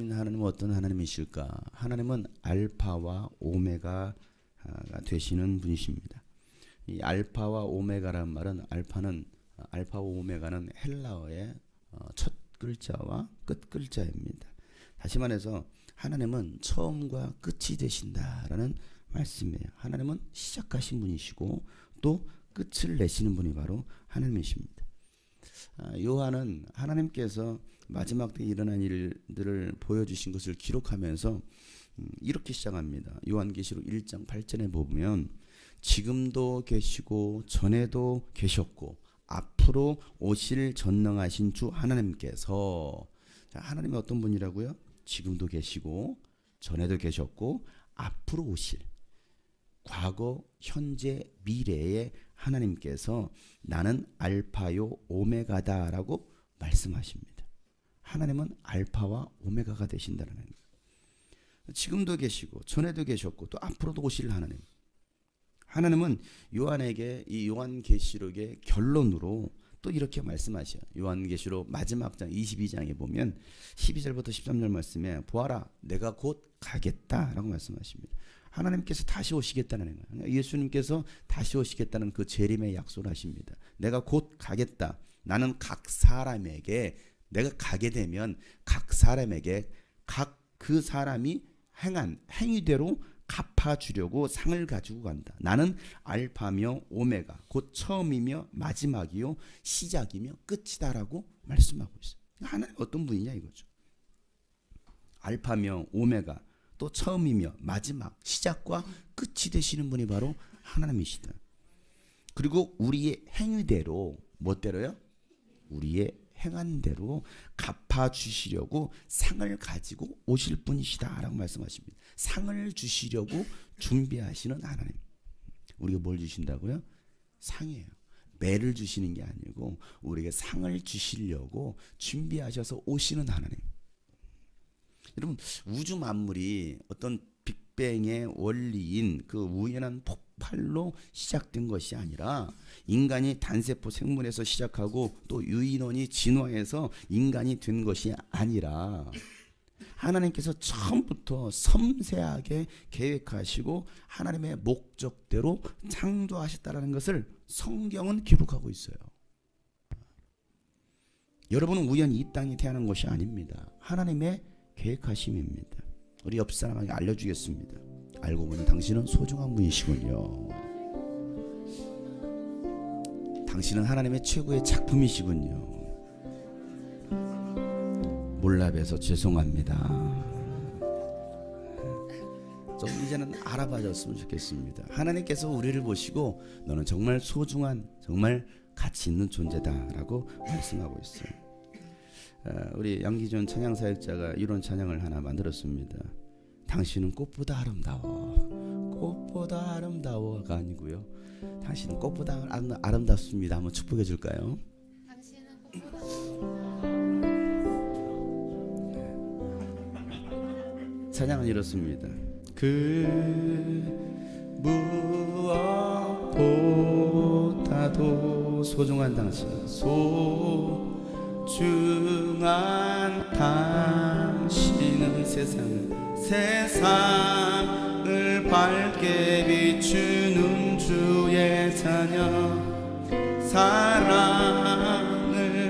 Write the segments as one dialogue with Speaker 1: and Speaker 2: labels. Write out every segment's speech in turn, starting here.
Speaker 1: 살아계신 하나님은 어떤 하나님이실까? 하나님은 알파와 오메가가 되시는 분이십니다. 이 알파와 오메가란 말은 알파와 오메가는 헬라어의 첫 글자와 끝 글자입니다. 다시 말해서 하나님은 처음과 끝이 되신다라는 말씀이에요. 하나님은 시작하신 분이시고 또 끝을 내시는 분이 바로 하나님이십니다. 요한은 하나님께서 마지막 때 일어난 일들을 보여주신 것을 기록하면서 이렇게 시작합니다. 요한계시록 1장 8절에 보면 지금도 계시고 전에도 계셨고 앞으로 오실 전능하신 주 하나님께서, 하나님이 어떤 분이라고요? 지금도 계시고 전에도 계셨고 앞으로 오실, 과거, 현재, 미래의 하나님께서 나는 알파요 오메가다라고 말씀하십니다. 하나님은 알파와 오메가가 되신다는 거예요. 지금도 계시고 전에도 계셨고 또 앞으로도 오실 하나님. 하나님은 요한에게 이 요한계시록의 결론으로 또 이렇게 말씀하셔요. 요한계시록 마지막 장 22장에 보면 12절부터 13절 말씀에 보아라 내가 곧 가겠다라고 말씀하십니다. 하나님께서 다시 오시겠다는 거예요. 예수님께서 다시 오시겠다는 그 재림의 약속을 하십니다. 내가 곧 가겠다. 나는 각 사람에게, 내가 가게 되면 각 사람에게 각 그 사람이 행한 행위대로 갚아주려고 상을 가지고 간다. 나는 알파며 오메가, 곧 처음이며 마지막이요 시작이며 끝이다라고 말씀하고 있어요. 하나님 어떤 분이냐 이거죠. 알파며 오메가, 또 처음이며 마지막, 시작과 끝이 되시는 분이 바로 하나님이시다. 그리고 우리의 행위대로, 뭐대로요? 우리의 행한 대로 갚아주시려고 상을 가지고 오실 분이시다라고 말씀하십니다. 상을 주시려고 준비하시는 하나님. 우리가 뭘 주신다고요? 상이에요. 매를 주시는 게 아니고 우리에게 상을 주시려고 준비하셔서 오시는 하나님. 여러분, 우주 만물이 어떤 빅뱅의 원리인 그 우연한 폭발로 시작된 것이 아니라 인간이 단세포 생물에서 시작하고 또 유인원이 진화해서 인간이 된 것이 아니라 하나님께서 처음부터 섬세하게 계획하시고 하나님의 목적대로 창조하셨다는 것을 성경은 기록하고 있어요. 여러분은 우연히 이 땅에 태어난 것이 아닙니다. 하나님의 계획하심입니다. 우리 옆 사람에게 알려주겠습니다. 알고 보니 당신은 소중한 분이시군요. 당신은 하나님의 최고의 작품이시군요. 몰라봬서 죄송합니다. 좀 이제는 알아봐줬으면 좋겠습니다. 하나님께서 우리를 보시고 너는 정말 소중한, 정말 가치 있는 존재다라고 말씀하고 있어요. 우리 양기준 찬양사역자가 이런 찬양을 하나 만들었습니다. 당신은 꽃보다 아름다워, 꽃보다 아름다워가 아니고요, 당신은 꽃보다 아름답습니다. 한번 축복해 줄까요?
Speaker 2: 당신은 꽃보다
Speaker 1: 찬양은 이렇습니다. 그 무엇보다도 소중한 당신, 소중한 당신은 세상을 밝게 비추는 주의 자녀, 사랑을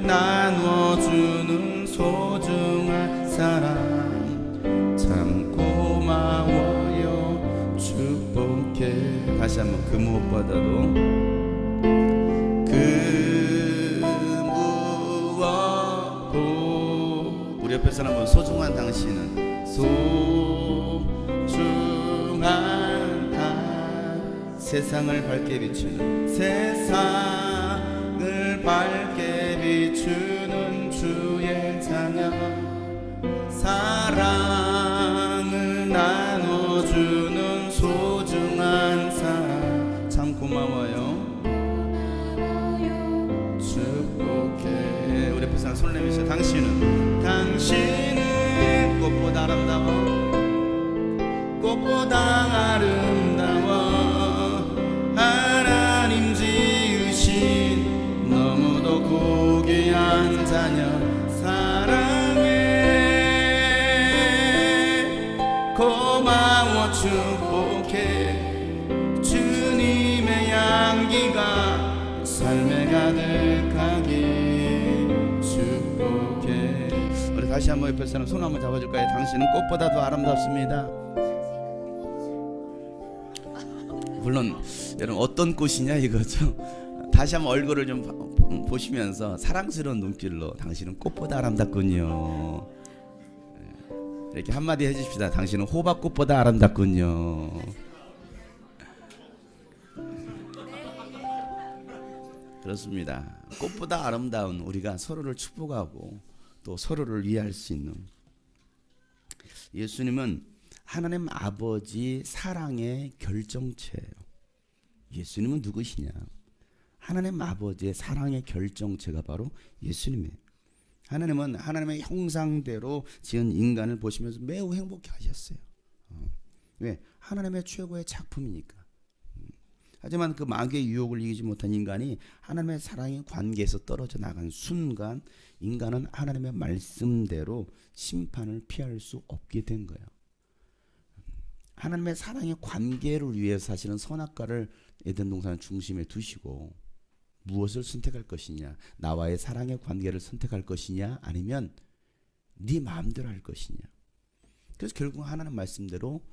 Speaker 1: 나눠주는 소중한 사람, 참 고마워요 축복해. 다시 한번 그 무엇보다도, 그 무엇보, 우리 옆에 사람 한번 소중한 당신은, 소중한 세상을 밝게 비추는, 세상을 밝게 비추는 주의 자녀, 사랑을 나눠주는 소중한 사람, 참 고마워요 축복해. 우리 앞에 사람 손을 내미시죠. 당신은 꽃보다 아름다워, 꽃보다 아름다워, 하나님 지으신 너무도 고귀한 자녀, 사랑해 나와 축복해. 주님의 향기가 삶에 가득하게 축복해. 우리 다시 한번 옆에 사람 손 한번 잡아줄까요? 당신은 꽃보다도 아름답습니다. 물론 여러분 어떤 꽃이냐 이거죠. 다시 한번 얼굴을 좀 보시면서 사랑스러운 눈길로 당신은 꽃보다 아름답군요. 이렇게 한마디 해주십시다. 당신은 호박꽃보다 아름답군요. 그렇습니다. 꽃보다 아름다운 우리가 서로를 축복하고 또 서로를 이해할 수 있는, 예수님은 하나님 아버지 사랑의 결정체예요. 예수님은 누구시냐? 하나님 아버지의 사랑의 결정체가 바로 예수님이에요. 하나님은 하나님의 형상대로 지은 인간을 보시면서 매우 행복해 하셨어요. 왜? 하나님의 최고의 작품이니까. 하지만 그 마귀의 유혹을 이기지 못한 인간이 하나님의 사랑의 관계에서 떨어져 나간 순간 인간은 하나님의 말씀대로 심판을 피할 수 없게 된 거예요. 하나님의 사랑의 관계를 위해서 사실은 선악과를 에덴 동산 중심에 두시고 무엇을 선택할 것이냐, 나와의 사랑의 관계를 선택할 것이냐, 아니면 네 마음대로 할 것이냐. 그래서 결국 하나님 말씀대로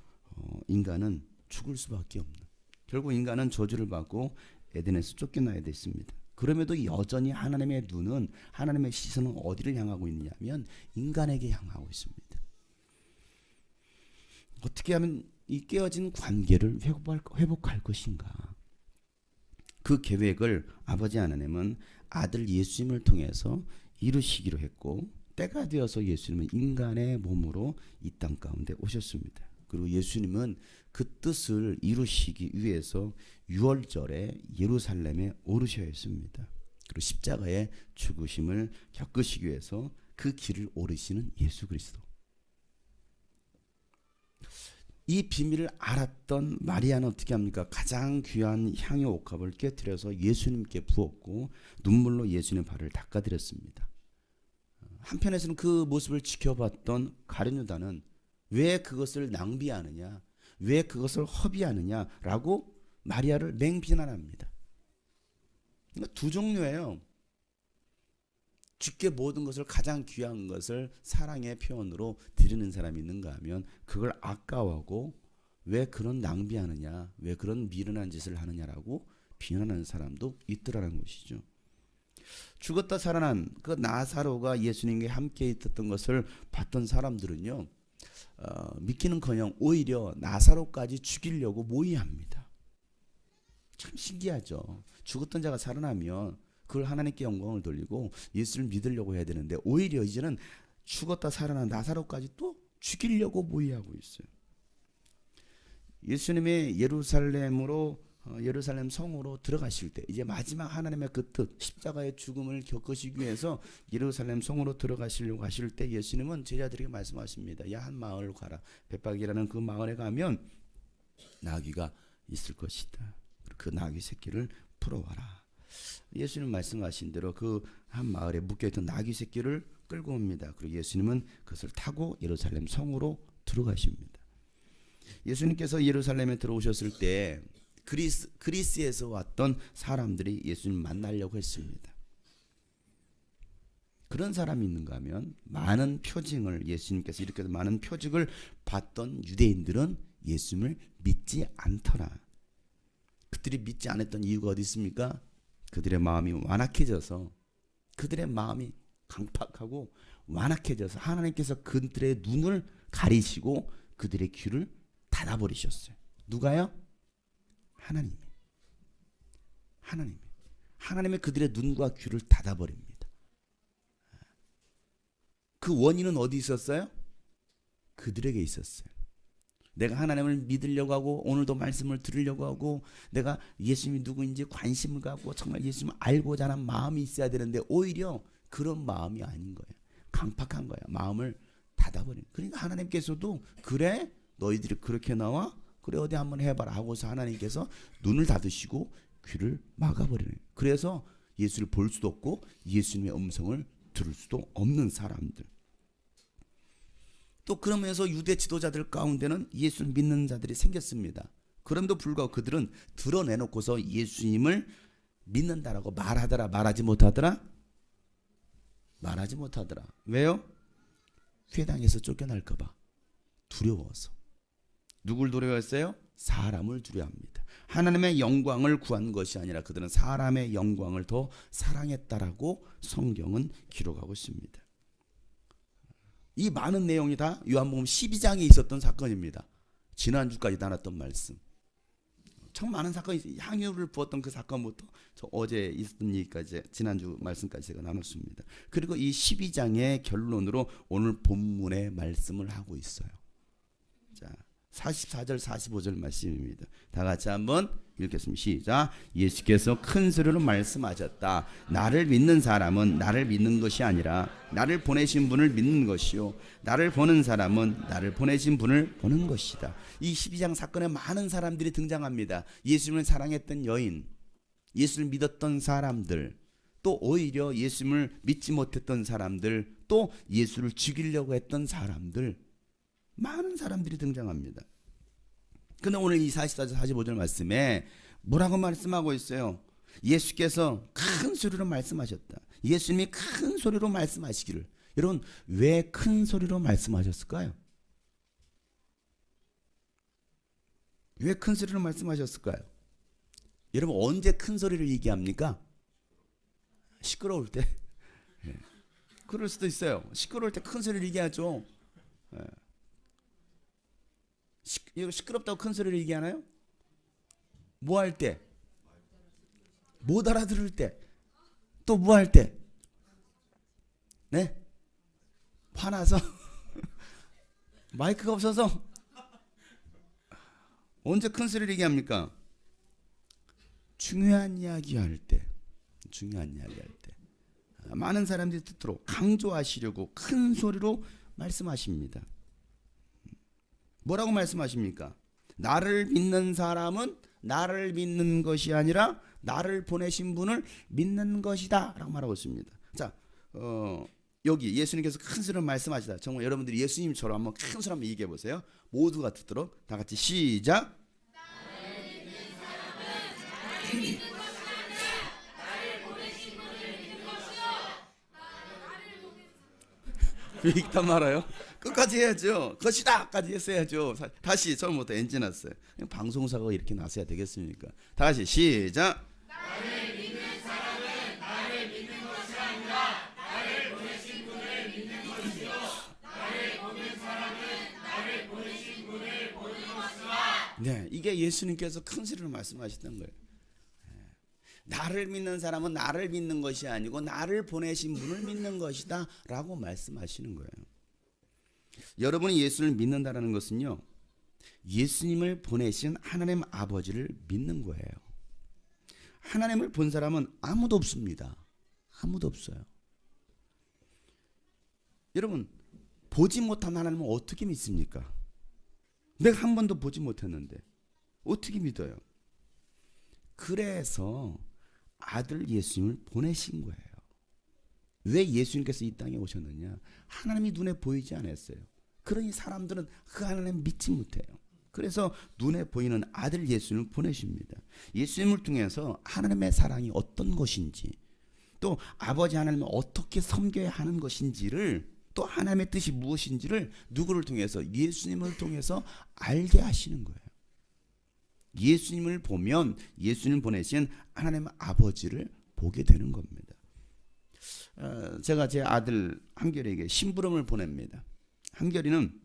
Speaker 1: 인간은 죽을 수밖에 없는, 결국 인간은 저주를 받고 에덴에서 쫓겨나야 됐습니다. 그럼에도 여전히 하나님의 눈은, 하나님의 시선은 어디를 향하고 있느냐면 인간에게 향하고 있습니다. 어떻게 하면 이 깨어진 관계를 회복할 것인가? 그 계획을 아버지 하나님은 아들 예수님을 통해서 이루시기로 했고, 때가 되어서 예수님은 인간의 몸으로 이 땅 가운데 오셨습니다. 그리고 예수님은 그 뜻을 이루시기 위해서 6월절에 예루살렘에 오르셔야 했습니다. 그리고 십자가의 죽으심을 겪으시기 위해서 그 길을 오르시는 예수 그리스도. 이 비밀을 알았던 마리아는 어떻게 합니까? 가장 귀한 향유 옥합을 깨뜨려서 예수님께 부었고 눈물로 예수님의 발을 닦아드렸습니다. 한편에서는 그 모습을 지켜봤던 가룟 유다는 왜 그것을 낭비하느냐, 왜 그것을 허비하느냐라고 마리아를 맹비난합니다. 그러니까 두 종류예요. 주께 모든 것을, 가장 귀한 것을 사랑의 표현으로 드리는 사람이 있는가 하면 그걸 아까워하고 왜 그런 낭비하느냐, 왜 그런 미련한 짓을 하느냐라고 비난하는 사람도 있더라는 것이죠. 죽었다 살아난 그 나사로가 예수님과 함께 있었던 것을 봤던 사람들은요, 믿기는커녕 오히려 나사로까지 죽이려고 모의합니다. 참 신기하죠. 죽었던 자가 살아나면 그걸 하나님께 영광을 돌리고 예수를 믿으려고 해야 되는데 오히려 이제는 죽었다 살아난 나사로까지 또 죽이려고 모의하고 있어요. 예수님의 예루살렘 성으로 들어가실 때, 이제 마지막 하나님의 그 뜻, 십자가의 죽음을 겪으시기 위해서 예루살렘 성으로 들어가시려고 하실 때 예수님은 제자들에게 말씀하십니다. 야, 한 마을 가라. 벳박이라는 그 마을에 가면 나귀가 있을 것이다. 그 나귀 새끼를 풀어와라. 예수님 말씀하신 대로 그 한 마을에 묶여있던 나귀 새끼를 끌고 옵니다. 그리고 예수님은 그것을 타고 예루살렘 성으로 들어가십니다. 예수님께서 예루살렘에 들어오셨을 때 그리스에서 왔던 사람들이 예수님 만나려고 했습니다. 그런 사람이 있는가 하면 많은 표징을, 예수님께서 이렇게 많은 표징을 받던 유대인들은 예수님을 믿지 않더라. 그들이 믿지 않았던 이유가 어디 있습니까? 그들의 마음이 완악해져서, 그들의 마음이 강팍하고 완악해져서 하나님께서 그들의 눈을 가리시고 그들의 귀를 닫아버리셨어요. 누가요? 하나님이 그들의 눈과 귀를 닫아버립니다. 그 원인은 어디 있었어요? 그들에게 있었어요. 내가 하나님을 믿으려고 하고 오늘도 말씀을 들으려고 하고 내가 예수님이 누구인지 관심을 갖고 정말 예수님을 알고자 하는 마음이 있어야 되는데 오히려 그런 마음이 아닌 거예요. 강팍한 거예요. 마음을 닫아버린. 그러니까 하나님께서도 그래? 너희들이 그렇게 나와? 그래 어디 한번 해봐라 하고서 하나님께서 눈을 닫으시고 귀를 막아버리는. 그래서 예수를 볼 수도 없고 예수님의 음성을 들을 수도 없는 사람들. 또 그러면서 유대 지도자들 가운데는 예수를 믿는 자들이 생겼습니다. 그럼에도 불구하고 그들은 드러내놓고서 예수님을 믿는다라고 말하더라, 말하지 못하더라? 말하지 못하더라. 왜요? 회당에서 쫓겨날까 봐 두려워서. 누굴 두려워했어요? 사람을 두려워합니다. 하나님의 영광을 구한 것이 아니라 그들은 사람의 영광을 더 사랑했다라고 성경은 기록하고 있습니다. 이 많은 내용이 다 요한복음 12장에 있었던 사건입니다. 지난주까지 나눴던 말씀. 참 많은 사건이 있어요. 향유를 부었던 그 사건부터 어제 있었던 얘기까지, 지난주 말씀까지 제가 나눴습니다. 그리고 이 12장의 결론으로 오늘 본문의 말씀을 하고 있어요. 자, 44절 45절 말씀입니다. 다 같이 한번 읽겠습니다. 시작. 예수께서 큰 소리로 말씀하셨다. 나를 믿는 사람은 나를 믿는 것이 아니라 나를 보내신 분을 믿는 것이요, 나를 보는 사람은 나를 보내신 분을 보는 것이다. 이 12장 사건에 많은 사람들이 등장합니다. 예수님을 사랑했던 여인, 예수를 믿었던 사람들, 또 오히려 예수님을 믿지 못했던 사람들, 또 예수를 죽이려고 했던 사람들, 많은 사람들이 등장합니다. 근데 오늘 이 44절 45절 말씀에 뭐라고 말씀하고 있어요? 예수께서 큰 소리로 말씀하셨다. 예수님이 큰 소리로 말씀하시기를. 여러분, 왜 큰 소리로 말씀하셨을까요? 왜 큰 소리로 말씀하셨을까요? 여러분, 언제 큰 소리를 얘기합니까? 시끄러울 때. 그럴 수도 있어요. 시끄러울 때 큰 소리를 얘기하죠. 시끄럽다고 큰 소리를 얘기하나요? 뭐 할 때? 못 알아들을 때. 또 뭐 할 때? 네? 화나서 마이크가 없어서. 언제 큰 소리를 얘기합니까? 중요한 이야기 할 때. 중요한 이야기 할 때. 많은 사람들이 듣도록 강조하시려고 큰 소리로 말씀하십니다. 뭐라고 말씀하십니까? 나를 믿는 사람은 나를 믿는 것이 아니라 나를 보내신 분을 믿는 것이다 라고 말하고 있습니다. 자, 여기 예수님께서 큰 소리로 말씀하시다. 정말 여러분들이 예수님처럼 한번 큰 소리 한번 얘기해 보세요. 모두가 듣도록 다 같이 시작. 나를 믿는 사람은 나를 믿는 것이 아니라 나를 보내신 분을 믿는 것이요. 왜 읽다 말아요? 끝까지 해야죠. 것이다까지 했어야죠. 다시 처음부터 엔진 났어요. 방송사가 이렇게 나서야 되겠습니까? 다시 시작. 나를 믿는 사람은 나를 믿는 것이 아니라 나를 보내신 분을 믿는 것이요, 나를 보는 사람은 나를 보내신 분을 보는 것이다. 네, 이게 예수님께서 큰 소리로 말씀하셨던 거예요. 나를 믿는 사람은 나를 믿는 것이 아니고 나를 보내신 분을 믿는 것이다 라고 말씀하시는 거예요. 여러분이 예수를 믿는다는 것은요, 예수님을 보내신 하나님 아버지를 믿는 거예요. 하나님을 본 사람은 아무도 없습니다. 아무도 없어요. 여러분, 보지 못한 하나님을 어떻게 믿습니까? 내가 한 번도 보지 못했는데 어떻게 믿어요? 그래서 아들 예수님을 보내신 거예요. 왜 예수님께서 이 땅에 오셨느냐? 하나님이 눈에 보이지 않았어요. 그러니 사람들은 그 하나님 믿지 못해요. 그래서 눈에 보이는 아들 예수님을 보내십니다. 예수님을 통해서 하나님의 사랑이 어떤 것인지, 또 아버지 하나님을 어떻게 섬겨야 하는 것인지를, 또 하나님의 뜻이 무엇인지를 누구를 통해서? 예수님을 통해서 알게 하시는 거예요. 예수님을 보면 예수님 보내신 하나님 아버지를 보게 되는 겁니다. 제가 제 아들 한결이에게 심부름을 보냅니다. 한결이는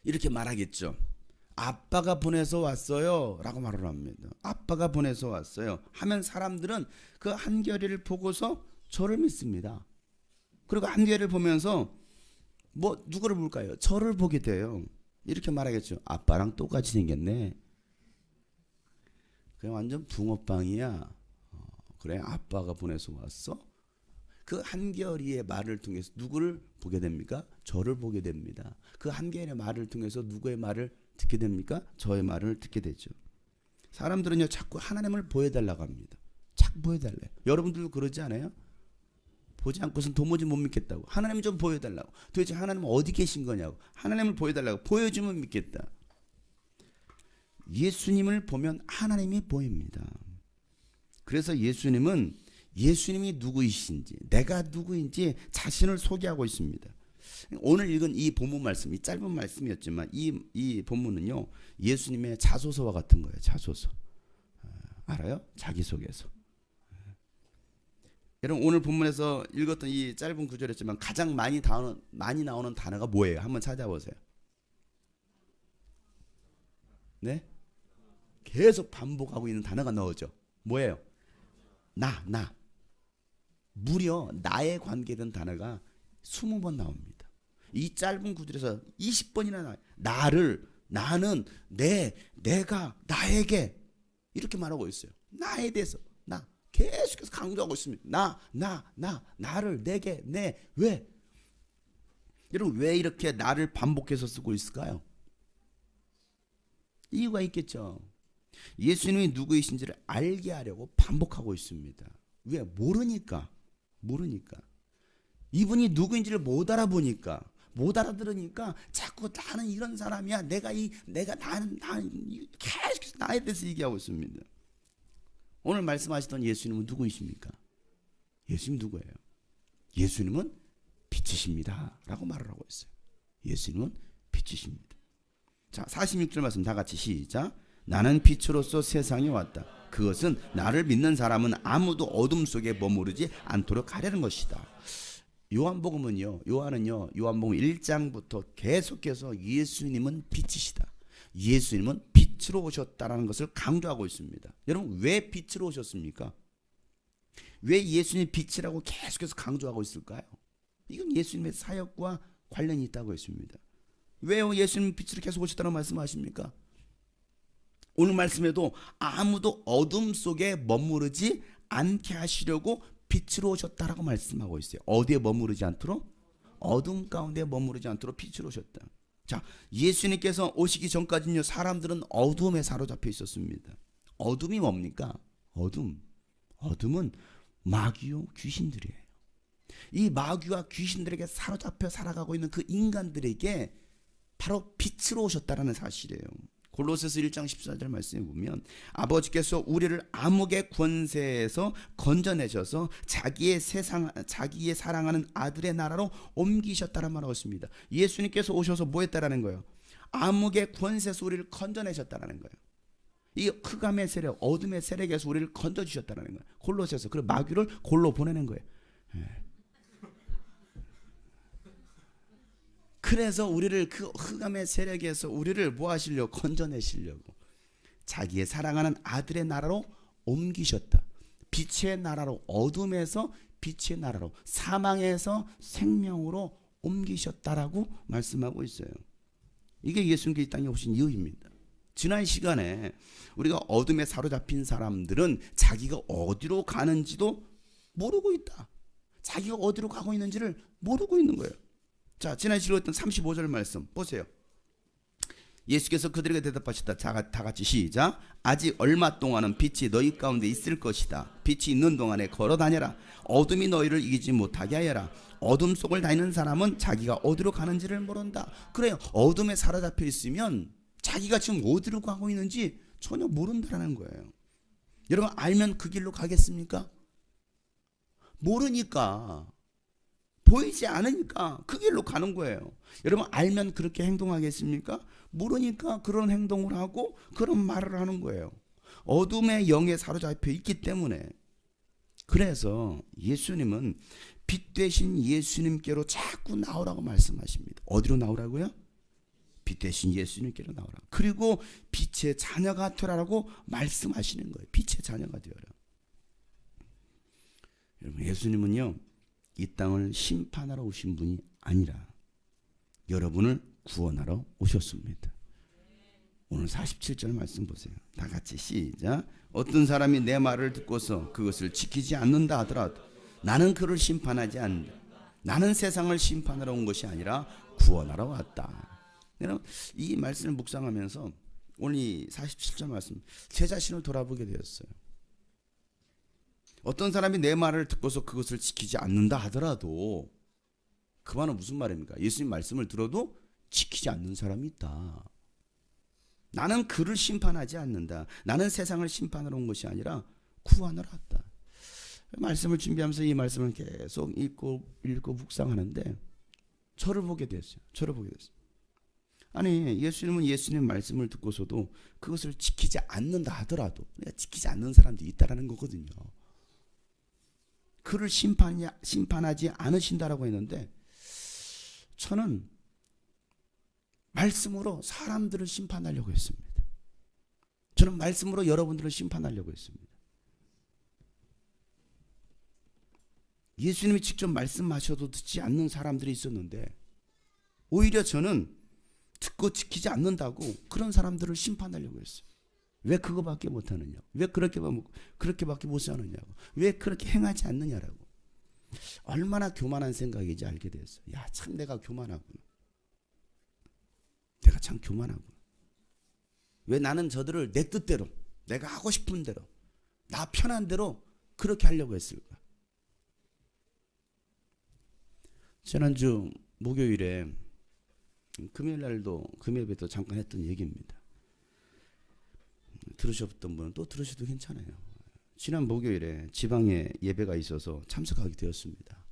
Speaker 1: 이렇게 말하겠죠. 아빠가 보내서 왔어요 라고 말을 합니다. 아빠가 보내서 왔어요 하면 사람들은 그 한결이를 보고서 저를 믿습니다. 그리고 한결이를 보면서 뭐 누구를 볼까요? 저를 보게 돼요. 이렇게 말하겠죠. 아빠랑 똑같이 생겼네. 그냥 완전 붕어빵이야. 그래, 아빠가 보내서 왔어? 그 한결이의 말을 통해서 누구를 보게 됩니까? 저를 보게 됩니다. 그 한결이의 말을 통해서 누구의 말을 듣게 됩니까? 저의 말을 듣게 되죠. 사람들은요, 자꾸 하나님을 보여달라고 합니다. 자꾸 보여달래요. 여러분들도 그러지 않아요? 보지 않고선 도무지 못 믿겠다고. 하나님 좀 보여달라고. 도대체 하나님 어디 계신 거냐고. 하나님을 보여달라고. 보여주면 믿겠다. 예수님을 보면 하나님이 보입니다. 그래서 예수님이 누구이신지, 내가 누구인지 자신을 소개하고 있습니다. 오늘 읽은 이 본문 말씀, 이 짧은 말씀이었지만 이 본문은요, 예수님의 자소서와 같은 거예요. 자소서. 알아요? 자기소개서. 여러분, 오늘 본문에서 읽었던 이 짧은 구절이었지만 가장 많이 나오는 단어가 뭐예요? 한번 찾아보세요. 네? 계속 반복하고 있는 단어가 나오죠. 뭐예요? 나. 무려 나에 관계된 단어가 20번 나옵니다. 이 짧은 구절에서 20번이나 나와요. 나는, 내가, 나에게 이렇게 말하고 있어요. 나에 대해서, 나 계속해서 강조하고 있습니다. 나를, 내게, 왜? 여러분, 왜 이렇게 나를 반복해서 쓰고 있을까요? 이유가 있겠죠. 예수님이 누구이신지를 알게 하려고 반복하고 있습니다. 왜? 모르니까. 이분이 누구인지를 못 알아보니까, 못 알아들으니까 자꾸 나는 이런 사람이야. 나는 계속해서 나에 대해서 얘기하고 있습니다. 오늘 말씀하시던 예수님은 누구이십니까? 예수님 누구예요? 예수님은 빛이십니다 라고 말을 하고 있어요. 예수님은 빛이십니다. 자, 46절 말씀 다 같이 시작. 나는 빛으로서 세상에 왔다. 그것은 나를 믿는 사람은 아무도 어둠 속에 머무르지 않도록 하려는 것이다. 요한복음 1장부터 계속해서 예수님은 빛이시다. 예수님은 빛으로 오셨다라는 것을 강조하고 있습니다. 여러분, 왜 빛으로 오셨습니까? 왜 예수님이 빛이라고 계속해서 강조하고 있을까요? 이건 예수님의 사역과 관련이 있다고 했습니다. 왜요? 예수님은 빛으로 계속 오셨다고 말씀하십니까? 오늘 말씀에도 아무도 어둠 속에 머무르지 않게 하시려고 빛으로 오셨다라고 말씀하고 있어요. 어디에 머무르지 않도록? 어둠 가운데 머무르지 않도록 빛으로 오셨다. 자, 예수님께서 오시기 전까지는요, 사람들은 어둠에 사로잡혀 있었습니다. 어둠이 뭡니까? 어둠은 마귀요, 귀신들이에요. 이 마귀와 귀신들에게 사로잡혀 살아가고 있는 그 인간들에게 바로 빛으로 오셨다라는 사실이에요. 골로새서 1장 14절 말씀에 보면 아버지께서 우리를 암흑의 권세에서 건져내셔서 자기의 사랑하는 아들의 나라로 옮기셨다는 말하고 있습니다. 예수님께서 오셔서 뭐 했다라는 거예요? 암흑의 권세에서 우리를 건져내셨다는 거예요. 이 흑암의 세력, 어둠의 세력에서 우리를 건져주셨다는 거예요. 골로새서. 그리고 마귀를 골로 보내는 거예요. 그래서 우리를 그 흑암의 세력에서 우리를 뭐 하시려고? 건져내시려고 자기의 사랑하는 아들의 나라로 옮기셨다. 빛의 나라로, 어둠에서 빛의 나라로, 사망에서 생명으로 옮기셨다라고 말씀하고 있어요. 이게 예수님께서 이 땅에 오신 이유입니다. 지난 시간에 우리가 어둠에 사로잡힌 사람들은 자기가 어디로 가는지도 모르고 있다. 자기가 어디로 가고 있는지를 모르고 있는 거예요. 자, 지난 시간에 했던 35절 말씀 보세요. 예수께서 그들에게 대답하셨다. 다 같이 시작. 아직 얼마 동안은 빛이 너희 가운데 있을 것이다. 빛이 있는 동안에 걸어 다녀라. 어둠이 너희를 이기지 못하게 하여라. 어둠 속을 다니는 사람은 자기가 어디로 가는지를 모른다. 그래요. 어둠에 사로잡혀 있으면 자기가 지금 어디로 가고 있는지 전혀 모른다는 거예요. 여러분, 알면 그 길로 가겠습니까? 모르니까, 보이지 않으니까 그 길로 가는 거예요. 여러분, 알면 그렇게 행동하겠습니까? 모르니까 그런 행동을 하고 그런 말을 하는 거예요. 어둠의 영에 사로잡혀 있기 때문에. 그래서 예수님은 빛 되신 예수님께로 자꾸 나오라고 말씀하십니다. 어디로 나오라고요? 빛 되신 예수님께로 나오라. 그리고 빛의 자녀가 되라고 말씀하시는 거예요. 빛의 자녀가 되어라. 여러분, 예수님은요, 이 땅을 심판하러 오신 분이 아니라 여러분을 구원하러 오셨습니다. 오늘 47절 말씀 보세요. 다 같이 시작. 어떤 사람이 내 말을 듣고서 그것을 지키지 않는다 하더라도 나는 그를 심판하지 않는다. 나는 세상을 심판하러 온 것이 아니라 구원하러 왔다. 여러분, 이 말씀을 묵상하면서 오늘 이 47절 말씀, 제 자신을 돌아보게 되었어요. 어떤 사람이 내 말을 듣고서 그것을 지키지 않는다 하더라도 그 말은 무슨 말입니까? 예수님 말씀을 들어도 지키지 않는 사람이 있다. 나는 그를 심판하지 않는다. 나는 세상을 심판하러 온 것이 아니라 구원하러 왔다. 말씀을 준비하면서 이 말씀을 계속 읽고 묵상하는데 저를 보게 됐어요. 아니, 예수님은 예수님 말씀을 듣고서도 그것을 지키지 않는다 하더라도 내가 지키지 않는 사람도 있다라는 거거든요. 그를 심판하지 않으신다라고 했는데 저는 말씀으로 사람들을 심판하려고 했습니다. 저는 말씀으로 여러분들을 심판하려고 했습니다. 예수님이 직접 말씀하셔도 듣지 않는 사람들이 있었는데 오히려 저는 듣고 지키지 않는다고 그런 사람들을 심판하려고 했어요. 왜 그거밖에 못하느냐고, 왜 그렇게밖에 못 사느냐고, 왜 그렇게 행하지 않느냐라고. 얼마나 교만한 생각인지 알게 됐어요. 야, 참 내가 교만하구나. 내가 참 교만하구나. 왜 나는 저들을 내 뜻대로, 내가 하고 싶은 대로, 나 편한 대로 그렇게 하려고 했을까. 지난주 목요일에 금요일날도 금요일에도 잠깐 했던 얘기입니다. 들으셨던 분은 또 들으셔도 괜찮아요. 지난 목요일에 지방에 예배가 있어서 참석하게 되었습니다.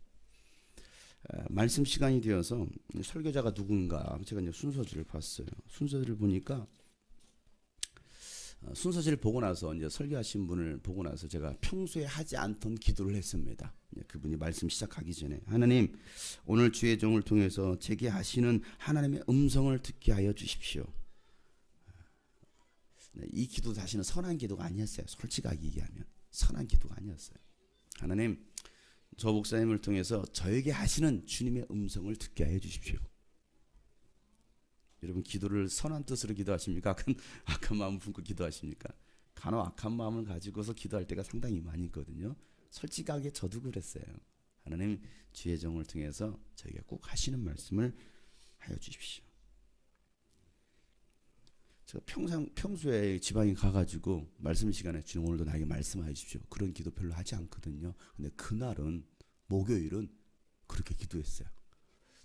Speaker 1: 말씀 시간이 되어서 설교자가 누군가 제가 이제 순서지를 봤어요. 순서지를 보니까 순서지를 보고 나서 이제 설교하신 분을 보고 나서 제가 평소에 하지 않던 기도를 했습니다. 그분이 말씀 시작하기 전에 하나님, 오늘 주의 종을 통해서 제게 하시는 하나님의 음성을 듣게 하여 주십시오. 이 기도 사실은 선한 기도가 아니었어요. 솔직하게 얘기하면 선한 기도가 아니었어요. 하나님, 저 목사님을 통해서 저에게 하시는 주님의 음성을 듣게 하여 주십시오. 여러분, 기도를 선한 뜻으로 기도하십니까? 악한 마음을 품고 기도하십니까? 간혹 악한 마음을 가지고서 기도할 때가 상당히 많이 있거든요. 솔직하게 저도 그랬어요. 하나님, 주의 종을 통해서 저에게 꼭 하시는 말씀을 하여 주십시오. 제가 평소에 지방에 가가지고 말씀 시간에 주님 오늘도 나에게 말씀하여 주십시오. 그런 기도 별로 하지 않거든요. 근데 그날은 목요일은 그렇게 기도했어요.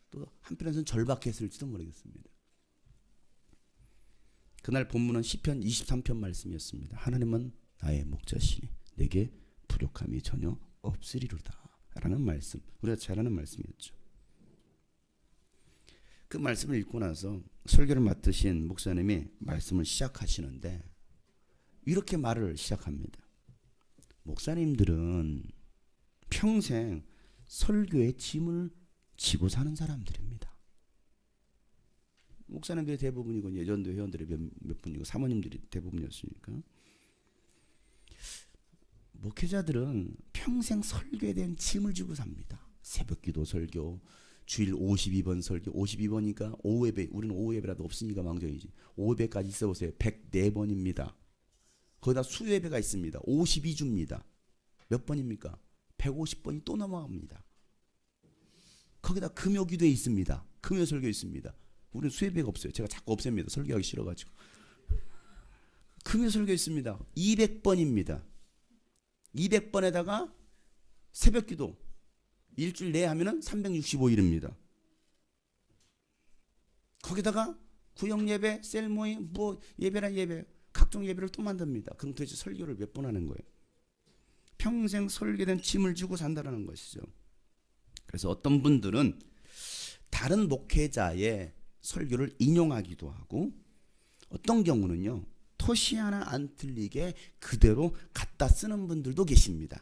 Speaker 1: 또 한편에서는 절박했을지도 모르겠습니다. 그날 본문은 시편 23편 말씀이었습니다. 하나님은 나의 목자시니 내게 부족함이 전혀 없으리로다 라는 말씀, 우리가 잘 아는 말씀이었죠. 그 말씀을 읽고 나서 설교를 맡으신 목사님이 말씀을 시작하시는데 이렇게 말을 시작합니다. 목사님들은 평생 설교의 짐을 지고 사는 사람들입니다. 목사님들이 대부분이고 예전도 회원들이 몇 분이고 사모님들이 대부분이었으니까 목회자들은 평생 설교에 대한 짐을 지고 삽니다. 새벽기도 설교, 주일 52번 설교, 52번이니까 오후 예배, 우리는 오후 예배라도 없으니까 망정이지. 오후 예배까지 있어보세요. 104번입니다. 거기다 수요 예배가 있습니다. 52주입니다. 몇 번입니까? 150번이 또 넘어갑니다. 거기다 금요기도에 있습니다. 금요 설교 있습니다. 우리는 수요 예배가 없어요. 제가 자꾸 없앱니다. 설교하기 싫어가지고. 금요 설교 있습니다. 200번입니다. 200번에다가 새벽기도 일주일 내에 하면은 365일입니다. 거기다가 구역예배, 셀모임, 뭐 예배란 예배, 각종 예배를 또 만듭니다. 그럼 도대체 설교를 몇 번 하는 거예요? 평생 설교된 짐을 지고 산다는 것이죠. 그래서 어떤 분들은 다른 목회자의 설교를 인용하기도 하고 어떤 경우는요, 토시 하나 안 틀리게 그대로 갖다 쓰는 분들도 계십니다.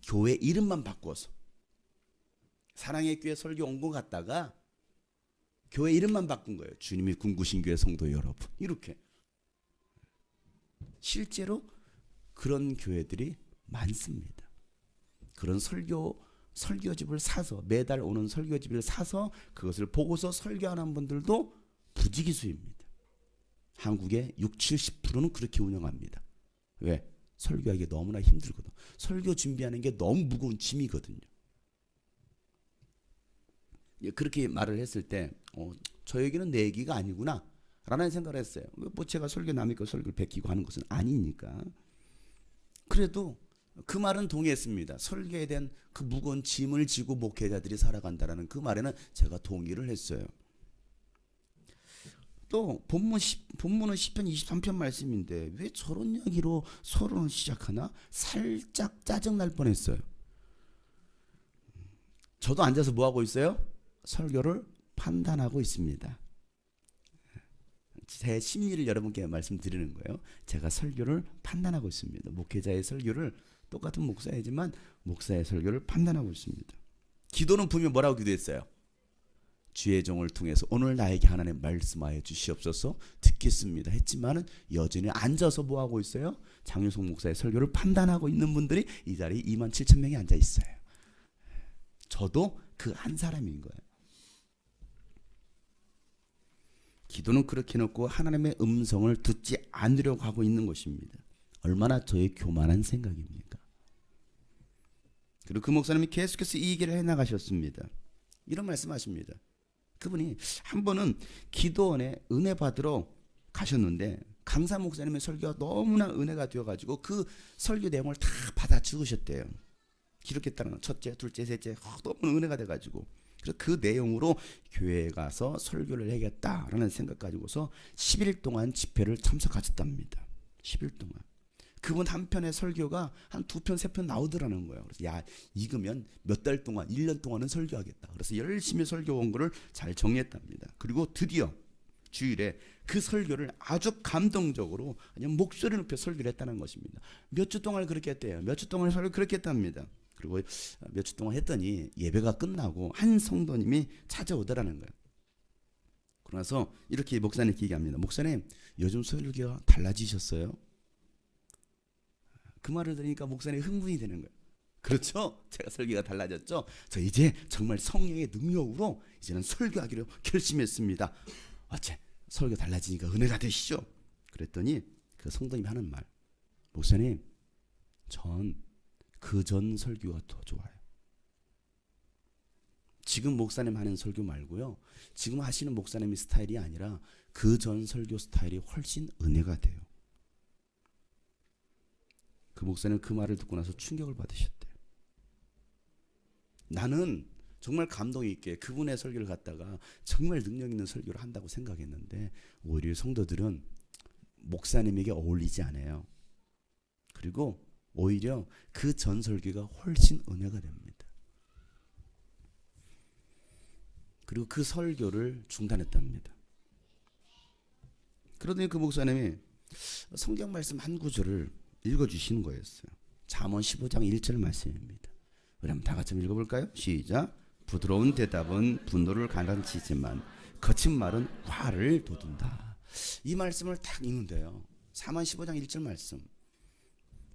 Speaker 1: 교회 이름만 바꿔서 사랑의 교회 설교 온 것 같다가 교회 이름만 바꾼 거예요. 주님이 꿈꾸신 교회 성도 여러분, 이렇게. 실제로 그런 교회들이 많습니다. 그런 설교집을 사서 매달 오는 설교집을 사서 그것을 보고서 설교하는 분들도 부지기수입니다. 한국의 60-70%는 그렇게 운영합니다. 왜? 설교하기 너무나 힘들거든. 설교 준비하는 게 너무 무거운 짐이거든요. 그렇게 말을 했을 때 저 얘기는 내 얘기가 아니구나 라는 생각을 했어요. 뭐 제가 설교 남의 거 설교를 베끼고 하는 것은 아니니까. 그래도 그 말은 동의했습니다. 설교에 대한 그 무거운 짐을 지고 목회자들이 살아간다라는 그 말에는 제가 동의를 했어요. 또 본문은 시편 23편 말씀인데 왜 저런 이야기로 서론을 시작하나? 살짝 짜증날 뻔했어요. 저도 앉아서 뭐 하고 있어요? 설교를 판단하고 있습니다. 제 심리를 여러분께 말씀드리는 거예요. 제가 설교를 판단하고 있습니다. 목회자의 설교를, 똑같은 목사이지만 목사의 설교를 판단하고 있습니다. 기도는 분명 뭐라고 기도했어요? 주의 종을 통해서 오늘 나에게 하나님 말씀하여 주시옵소서, 듣겠습니다 했지만은 여전히 앉아서 뭐 하고 있어요? 장유성 목사의 설교를 판단하고 있는 분들이 이 자리에 27,000명이 앉아 있어요. 저도 그 한 사람인 거예요. 기도는 그렇게 놓고 하나님의 음성을 듣지 않으려고 하고 있는 것입니다. 얼마나 저의 교만한 생각입니까? 그리고 그 목사님이 계속해서 이 얘기를 해나가셨습니다. 이런 말씀하십니다. 그분이 한 번은 기도원에 은혜 받으러 가셨는데 강사 목사님의 설교가 너무나 은혜가 되어가지고 그 설교 내용을 다 받아 적으셨대요. 기록했다는 건 첫째, 둘째, 셋째 너무 은혜가 돼가지고, 그래서 그 내용으로 교회에 가서 설교를 해야겠다라는 생각 가지고서 10일 동안 집회를 참석하셨답니다. 10일 동안. 그분 한 편의 설교가 한 2편, 3편 나오더라는 거예요. 그래서 야, 익으면 몇 달 동안, 1년 동안은 설교하겠다. 그래서 열심히 설교 원고를 잘 정리했답니다. 그리고 드디어 주일에 그 설교를 아주 감동적으로 그냥 목소리 높여 설교를 했다는 것입니다. 몇 주 동안 그렇게 했대요. 몇 주 동안 설교 그렇게 했답니다. 그리고 몇 주 동안 했더니 예배가 끝나고 한 성도님이 찾아오더라는 거예요. 그러나서 이렇게 목사님께 얘기합니다. 목사님, 요즘 설교가 달라지셨어요? 그 말을 들으니까 목사님이 흥분이 되는 거예요. 그렇죠? 제가 설교가 달라졌죠? 저 이제 정말 성령의 능력으로 이제는 설교하기로 결심했습니다. 어째 설교 달라지니까 은혜가 되시죠? 그랬더니 그 성도님이 하는 말, 목사님, 전 그 전 설교가 더 좋아요. 지금 목사님 하는 설교 말고요, 지금 하시는 목사님의 스타일이 아니라 그 전 설교 스타일이 훨씬 은혜가 돼요. 그 목사님 그 말을 듣고 나서 충격을 받으셨대요. 나는 정말 감동 있게 그분의 설교를 갖다가 정말 능력 있는 설교를 한다고 생각했는데 오히려 성도들은 목사님에게 어울리지 않아요. 그리고 오히려 그 전 설교가 훨씬 은혜가 됩니다. 그리고 그 설교를 중단했답니다. 그러더니 그 목사님이 성경 말씀 한 구절을 읽어주시는 거였어요. 잠언 15장 1절 말씀입니다. 우리 한번 다 같이 읽어볼까요? 시작. 부드러운 대답은 분노를 가라앉히지만 거친 말은 화를 돋운다. 이 말씀을 딱 읽는데요, 잠언 15장 1절 말씀,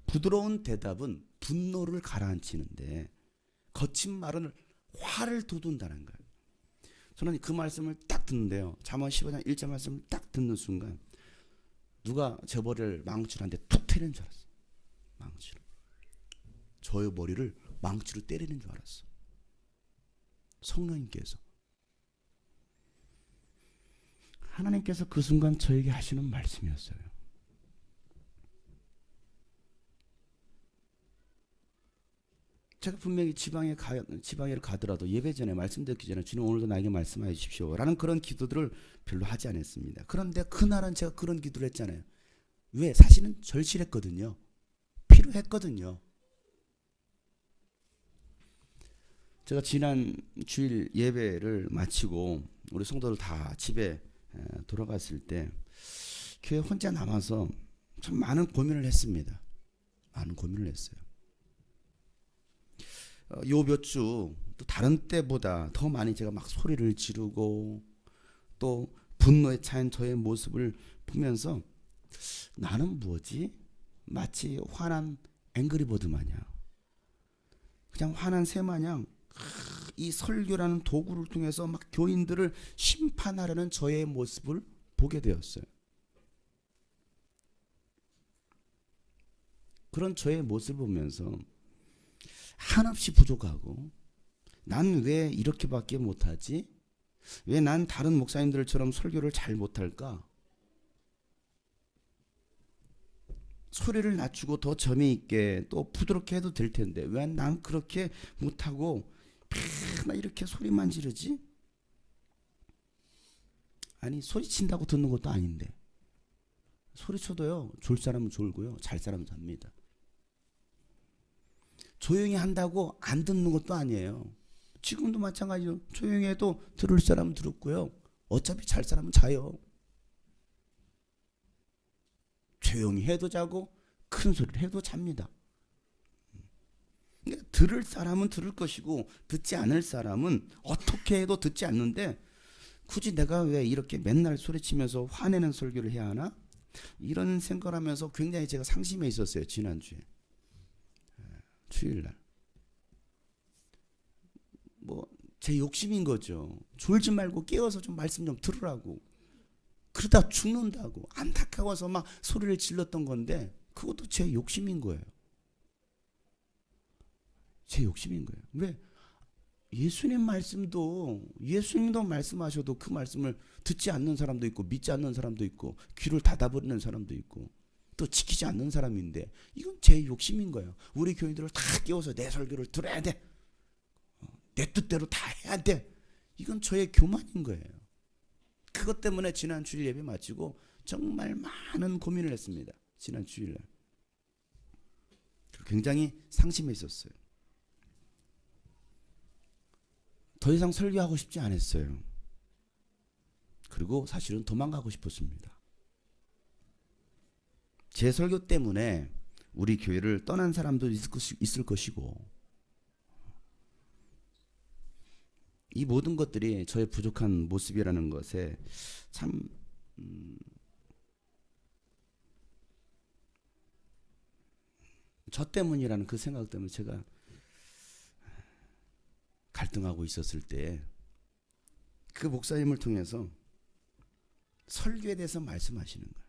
Speaker 1: 부드러운 대답은 분노를 가라앉히는데 거친 말은 화를 돋운다는 거예요. 저는 그 말씀을 딱 듣는데요, 잠언 15장 1절 말씀을 딱 듣는 순간 누가 제 머리를 망치로 한 대 툭 때리는 줄 알았어요. 망치로. 저의 머리를 망치로 때리는 줄 알았어. 성령님께서, 하나님께서 그 순간 저에게 하시는 말씀이었어요. 제가 분명히 지방에 가더라도 예배 전에, 말씀 듣기 전에 주님 오늘도 나에게 말씀하여 주십시오 라는 그런 기도들을 별로 하지 않았습니다. 그런데 그날은 제가 그런 기도를 했잖아요. 왜? 사실은 절실했거든요. 필요했거든요. 제가 지난 주일 예배를 마치고 우리 성도들 다 집에 돌아갔을 때 교회 혼자 남아서 참 많은 고민을 했습니다. 많은 고민을 했어요. 요 몇 주 또 다른 때보다 더 많이 제가 막 소리를 지르고 또 분노에 차인 저의 모습을 보면서 나는 뭐지? 마치 화난 앵그리버드 마냥, 그냥 화난 새 마냥 이 설교라는 도구를 통해서 막 교인들을 심판하려는 저의 모습을 보게 되었어요. 그런 저의 모습을 보면서 한없이 부족하고, 난 왜 이렇게밖에 못하지? 왜 난 다른 목사님들처럼 설교를 잘 못할까? 소리를 낮추고 더 점이 있게 또 부드럽게 해도 될 텐데 왜 난 그렇게 못하고 맨날 이렇게 소리만 지르지? 아니 소리친다고 듣는 것도 아닌데 소리쳐도요 졸 사람은 졸고요 잘 사람은 잡니다. 조용히 한다고 안 듣는 것도 아니에요. 지금도 마찬가지로 조용히 해도 들을 사람은 들었고요 어차피 잘 사람은 자요. 조용히 해도 자고 큰 소리를 해도 잡니다. 그러니까 들을 사람은 들을 것이고 듣지 않을 사람은 어떻게 해도 듣지 않는데 굳이 내가 왜 이렇게 맨날 소리치면서 화내는 설교를 해야 하나? 이런 생각을 하면서 굉장히 제가 상심해 있었어요. 지난주에 주일날 뭐 제 욕심인 거죠. 졸지 말고 깨워서 좀 말씀 좀 들으라고. 그러다 죽는다고 안타까워서 막 소리를 질렀던 건데 그것도 제 욕심인 거예요. 제 욕심인 거예요. 왜? 예수님도 말씀하셔도 그 말씀을 듣지 않는 사람도 있고 믿지 않는 사람도 있고 귀를 닫아버리는 사람도 있고 또 지키지 않는 사람인데 이건 제 욕심인 거예요. 우리 교인들을 다 깨워서 내 설교를 들어야 돼. 내 뜻대로 다 해야 돼. 이건 저의 교만인 거예요. 그것 때문에 지난 주일 예배 마치고 정말 많은 고민을 했습니다. 지난 주일날 굉장히 상심해 있었어요. 더 이상 설교하고 싶지 않았어요. 그리고 사실은 도망가고 싶었습니다. 제 설교 때문에 우리 교회를 떠난 사람도 있을 것이고 이 모든 것들이 저의 부족한 모습이라는 것에 참 저 때문이라는 그 생각 때문에 제가 갈등하고 있었을 때 그 목사님을 통해서 설교에 대해서 말씀하시는 거예요.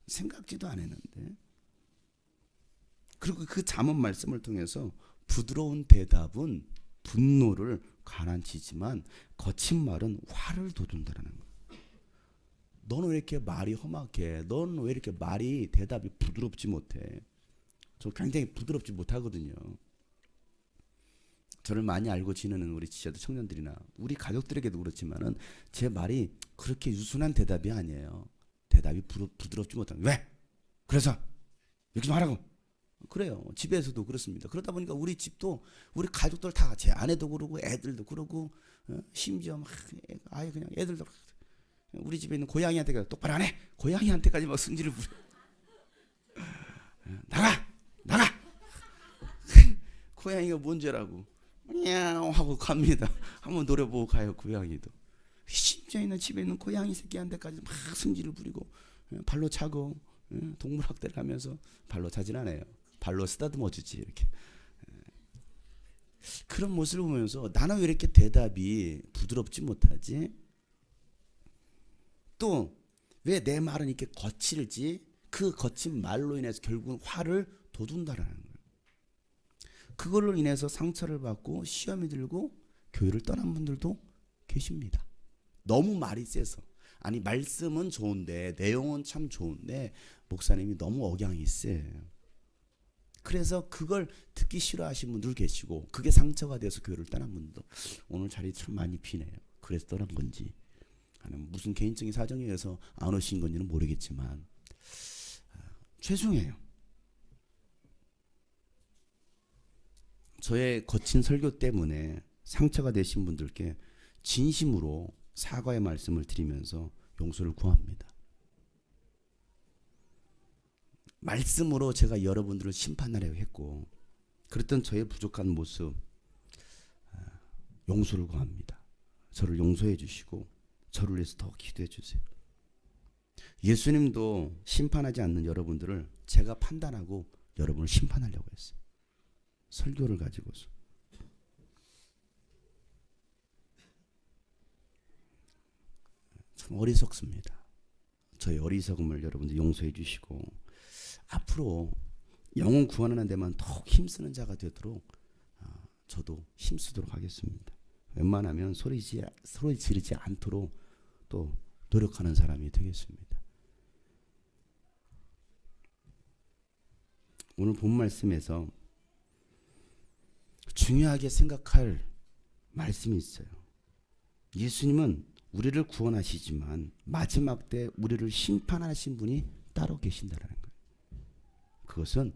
Speaker 1: 생각지도 안 했는데 그리고 그 잠언 말씀을 통해서 부드러운 대답은 분노를 가라앉히지만 거친 말은 화를 돋운다는 거예요. 너는 왜 이렇게 말이 험악해? 너는 왜 이렇게 말이 대답이 부드럽지 못해? 저 굉장히 부드럽지 못하거든요. 저를 많이 알고 지내는 우리 지자들 청년들이나 우리 가족들에게도 그렇지만은 제 말이 그렇게 유순한 대답이 아니에요. 대답이 부드럽지 못한. 왜? 그래서 이렇게 좀 하라고. 그래요. 집에서도 그렇습니다. 그러다 보니까 우리 집도 우리 가족들 다 제 아내도 그러고 애들도 그러고 심지어 막 아예 그냥 애들도 우리 집에 있는 고양이한테 똑바로 안 해. 고양이한테까지 막 승질을 부려. 나가. 고양이가 뭔 죄라고. 냐옹 하고 갑니다. 한번 노려보고 가요. 고양이도. 심지어 있는 집에 있는 고양이 새끼한테까지 막 승질을 부리고 발로 차고 동물학대를 하면서 발로 차진 않아요. 발로 쓰다듬어 주지 이렇게. 그런 모습을 보면서 나는 왜 이렇게 대답이 부드럽지 못하지? 또 왜 내 말은 이렇게 거칠지? 그 거친 말로 인해서 결국은 화를 돋운다라는 거예요. 그걸로 인해서 상처를 받고 시험이 들고 교회를 떠난 분들도 계십니다. 너무 말이 세서. 아니 말씀은 좋은데 내용은 참 좋은데 목사님이 너무 억양이 세요. 그래서 그걸 듣기 싫어하시는 분들 계시고 그게 상처가 돼서 교회를 떠난 분도 오늘 자리 참 많이 비네요. 그래서 떠난 건지 아니면 무슨 개인적인 사정에 의해서 안 오신 건지는 모르겠지만 죄송해요. 저의 거친 설교 때문에 상처가 되신 분들께 진심으로 사과의 말씀을 드리면서 용서를 구합니다. 말씀으로 제가 여러분들을 심판하려고 했고 그랬던 저의 부족한 모습 용서를 구합니다. 저를 용서해 주시고 저를 위해서 더 기도해 주세요. 예수님도 심판하지 않는 여러분들을 제가 판단하고 여러분을 심판하려고 했어요. 설교를 가지고서. 참 어리석습니다. 저의 어리석음을 여러분들 용서해 주시고 앞으로 영혼 구원하는 데만 더욱 힘쓰는 자가 되도록 저도 힘쓰도록 하겠습니다. 웬만하면 소리 지르지 않도록 또 노력하는 사람이 되겠습니다. 오늘 본 말씀에서 중요하게 생각할 말씀이 있어요. 예수님은 우리를 구원하시지만 마지막 때 우리를 심판하신 분이 따로 계신다라는 거예요. 그것은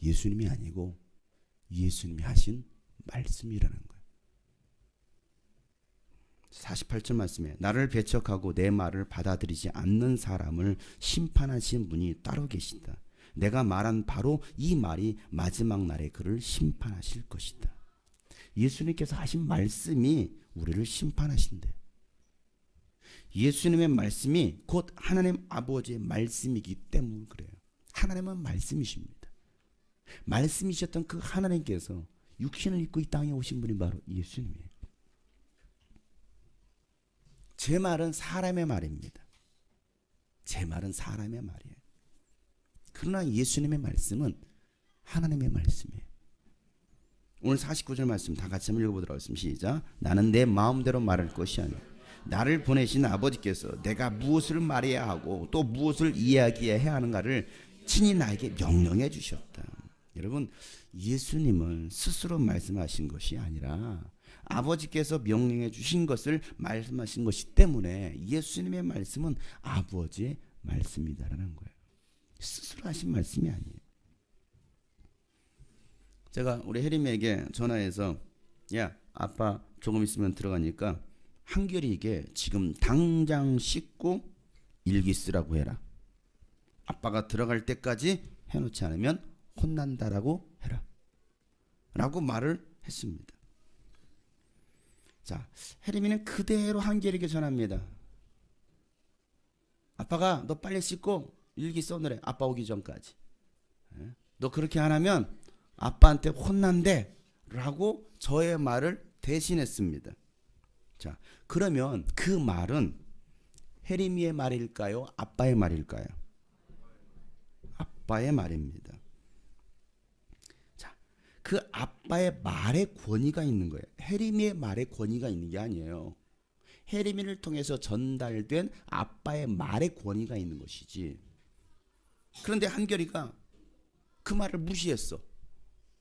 Speaker 1: 예수님이 아니고 예수님이 하신 말씀이라는 거예요. 48절 말씀에 나를 배척하고 내 말을 받아들이지 않는 사람을 심판하신 분이 따로 계신다. 내가 말한 바로 이 말이 마지막 날에 그를 심판하실 것이다. 예수님께서 하신 말씀이 우리를 심판하신대. 예수님의 말씀이 곧 하나님 아버지의 말씀이기 때문에 그래요. 하나님은 말씀이십니다. 말씀이셨던 그 하나님께서 육신을 입고 이 땅에 오신 분이 바로 예수님이에요. 제 말은 사람의 말입니다. 제 말은 사람의 말이에요. 그러나 예수님의 말씀은 하나님의 말씀이에요. 오늘 49절 말씀 다 같이 한번 읽어보도록 하겠습니다. 시작. 나는 내 마음대로 말할 것이 아니라 나를 보내신 아버지께서 내가 무엇을 말해야 하고 또 무엇을 이야기해야 하는가를 친히 나에게 명령해 주셨다. 여러분, 예수님은 스스로 말씀하신 것이 아니라 아버지께서 명령해 주신 것을 말씀하신 것이기 때문에 예수님의 말씀은 아버지의 말씀이다라는 거예요. 스스로 하신 말씀이 아니에요. 제가 우리 혜림에게 전화해서 야, 아빠 조금 있으면 들어가니까 한결이에게 지금 당장 씻고 일기 쓰라고 해라. 아빠가 들어갈 때까지 해놓지 않으면 혼난다라고 해라. 라고 말을 했습니다. 자, 혜림이는 그대로 한결이에게 전합니다. 아빠가 너 빨리 씻고 일기 써놓으래. 아빠 오기 전까지. 너 그렇게 안 하면 아빠한테 혼난대 라고 저의 말을 대신했습니다. 자, 그러면 그 말은 혜림이의 말일까요? 아빠의 말일까요? 아빠의 말입니다. 자, 그 아빠의 말에 권위가 있는 거예요. 혜림이의 말에 권위가 있는 게 아니에요. 혜림이를 통해서 전달된 아빠의 말에 권위가 있는 것이지. 그런데 한결이가 그 말을 무시했어.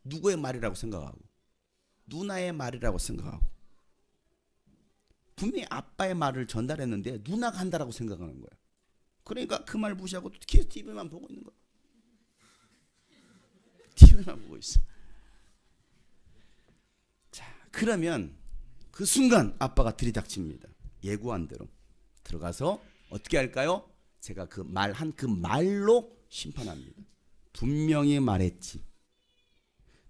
Speaker 1: 누구의 말이라고 생각하고 누나의 말이라고 생각하고 분명히 아빠의 말을 전달했는데 누나가 한다라고 생각하는 거야. 그러니까 그 말 무시하고 계속 TV만 보고 있는 거야. TV만 보고 있어. 자, 그러면 그 순간 아빠가 들이닥칩니다. 예고한 대로 들어가서 어떻게 할까요? 제가 그 말한 그 말로 심판합니다. 분명히 말했지.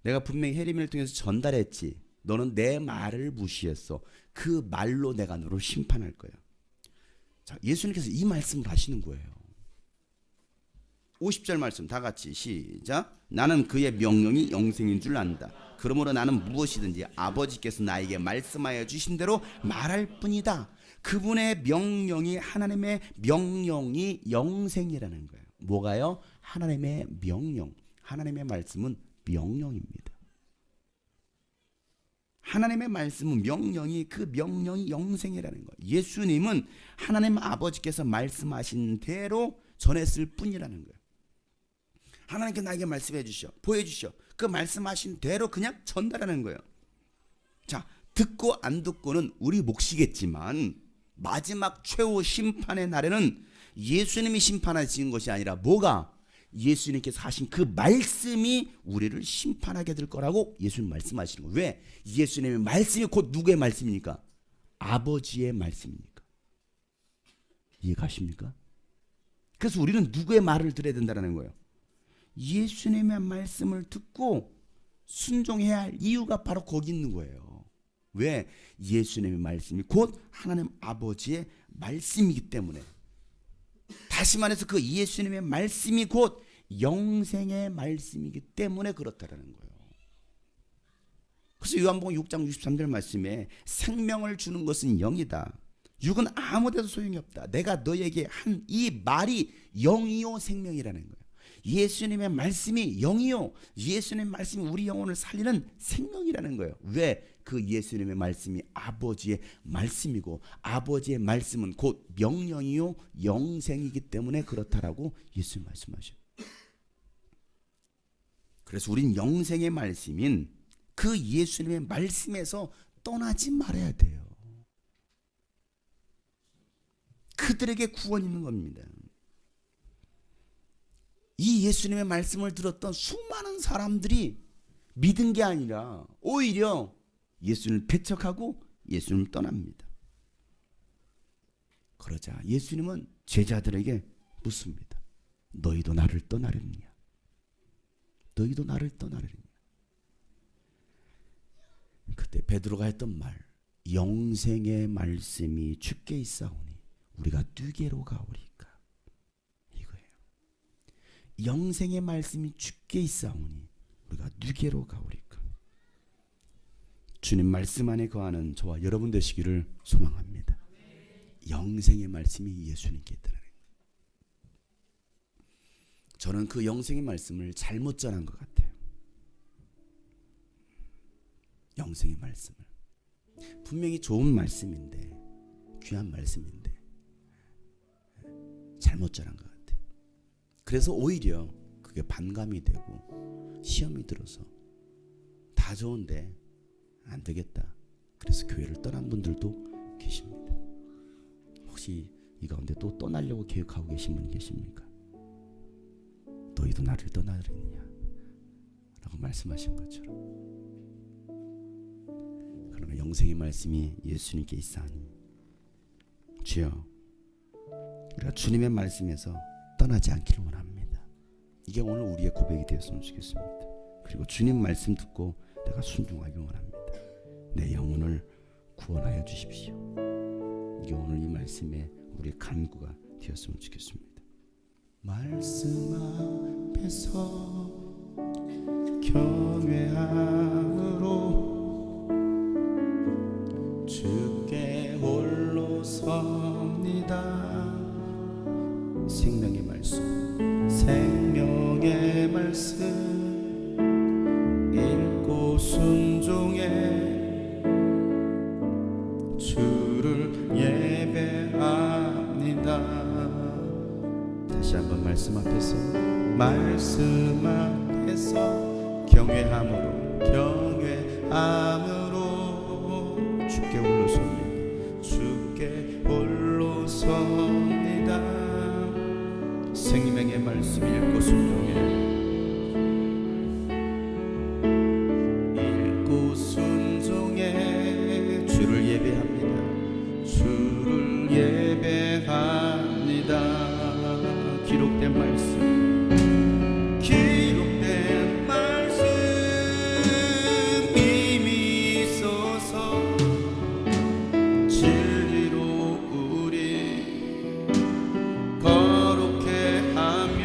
Speaker 1: 내가 분명히 혜림이를 통해서 전달했지. 너는 내 말을 무시했어. 그 말로 내가 너를 심판할 거야. 자, 예수님께서 이 말씀을 하시는 거예요. 50절 말씀 다 같이 시작. 나는 그의 명령이 영생인 줄 안다. 그러므로 나는 무엇이든지 아버지께서 나에게 말씀하여 주신 대로 말할 뿐이다. 그분의 명령이 하나님의 명령이 영생이라는 거예요. 뭐가요? 하나님의 명령. 하나님의 말씀은 명령입니다. 하나님의 말씀은 명령이 그 명령이 영생이라는 거예요. 예수님은 하나님 아버지께서 말씀하신 대로 전했을 뿐이라는 거예요. 하나님께 나에게 말씀해 주시오. 보여주시오. 그 말씀하신 대로 그냥 전달하는 거예요. 자, 듣고 안 듣고는 우리 몫이겠지만 마지막 최후 심판의 날에는 예수님이 심판하신 것이 아니라 뭐가? 예수님께서 하신 그 말씀이 우리를 심판하게 될 거라고 예수님 말씀하시는 거예요. 왜? 예수님의 말씀이 곧 누구의 말씀입니까? 아버지의 말씀입니까? 이해가십니까? 그래서 우리는 누구의 말을 들어야 된다는 거예요? 예수님의 말씀을 듣고 순종해야 할 이유가 바로 거기 있는 거예요. 왜? 예수님의 말씀이 곧 하나님 아버지의 말씀이기 때문에. 다시 말해서 그 예수님의 말씀이 곧 영생의 말씀이기 때문에 그렇다라는 거예요. 그래서 요한복음 6장 63절 말씀에 생명을 주는 것은 영이다. 육은 아무데도 소용이 없다. 내가 너에게 한 이 말이 영이요 생명이라는 거예요. 예수님의 말씀이 영이요. 예수님의 말씀이 우리 영혼을 살리는 생명이라는 거예요. 왜? 그 예수님의 말씀이 아버지의 말씀이고 아버지의 말씀은 곧 명령이요 영생이기 때문에 그렇다라고 예수님 말씀하셔요. 그래서 우린 영생의 말씀인 그 예수님의 말씀에서 떠나지 말아야 돼요. 그들에게 구원이 있는 겁니다. 이 예수님의 말씀을 들었던 수많은 사람들이 믿은 게 아니라 오히려 예수님을 배척하고 예수님을 떠납니다. 그러자 예수님은 제자들에게 묻습니다. 너희도 나를 떠나려느냐? 너희도 나를 떠나려느냐? 그때 베드로가 했던 말, 영생의 말씀이 주께 있사오니 우리가 누게로 가오리까? 이거예요. 영생의 말씀이 주께 있사오니 우리가 누게로 가오리까? 주님 말씀 안에 거하는 저와 여러분 되시기를 소망합니다. 영생의 말씀이 예수님께 있다는 거예요. 저는 그 영생의 말씀을 잘못 전한 것 같아요. 영생의 말씀을 분명히 좋은 말씀인데, 귀한 말씀인데 잘못 전한 것 같아요. 그래서 오히려 그게 반감이 되고 시험이 들어서 다 좋은데 안 되겠다, 그래서 교회를 떠난 분들도 계십니다. 혹시 이 가운데 또 떠나려고 계획하고 계신 분 계십니까? 너희도 나를 떠나려느냐 라고 말씀하신 것처럼, 그러면 영생의 말씀이 예수님께 있사오니 주여 우리가 주님의 말씀에서 떠나지 않기를 원합니다. 이게 오늘 우리의 고백이 되었으면 좋겠습니다. 그리고 주님 말씀 듣고 내가 순종하기 원합니다. 내 영혼을 구원하여 주십시오. 이게 오늘 이 말씀에 우리의 간구가 되었으면 좋겠습니다. 말씀 앞에서 경외함으로 주께 홀로 섭니다. 생명의 말씀, 생명의 말씀 읽고 순종해 주를 예배합니다. 다시 한번 말씀 앞에서 경외함으로 주께 홀로 섭니다. 주께 홀로 섭니다. 생명의 말씀 읽고 순종해 주를 예배합니다. 주를 예배합니다. 기록된 말씀 이미 있어서 진리로 우리 거룩해 하며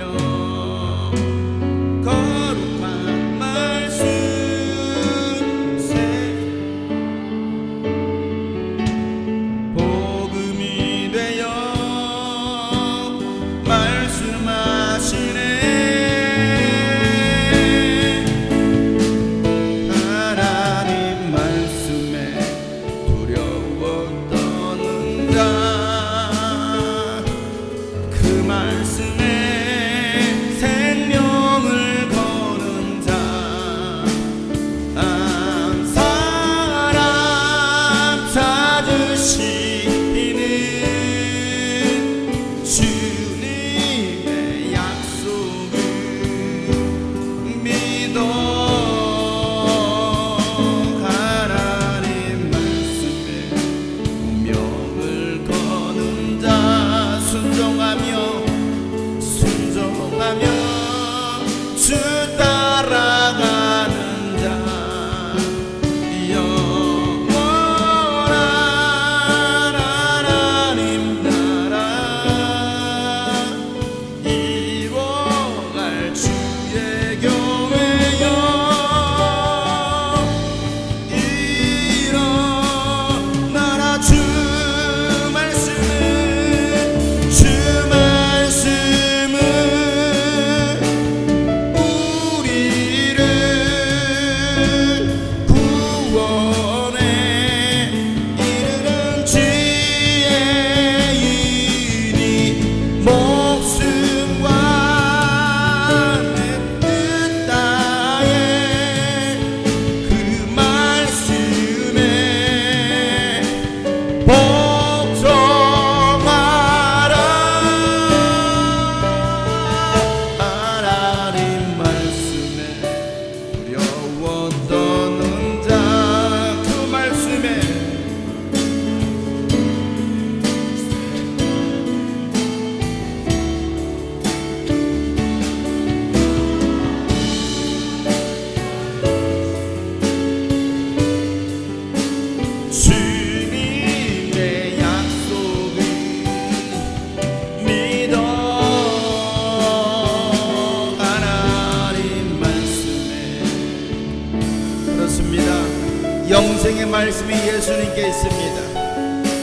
Speaker 1: 말씀이 예수님께 있습니다.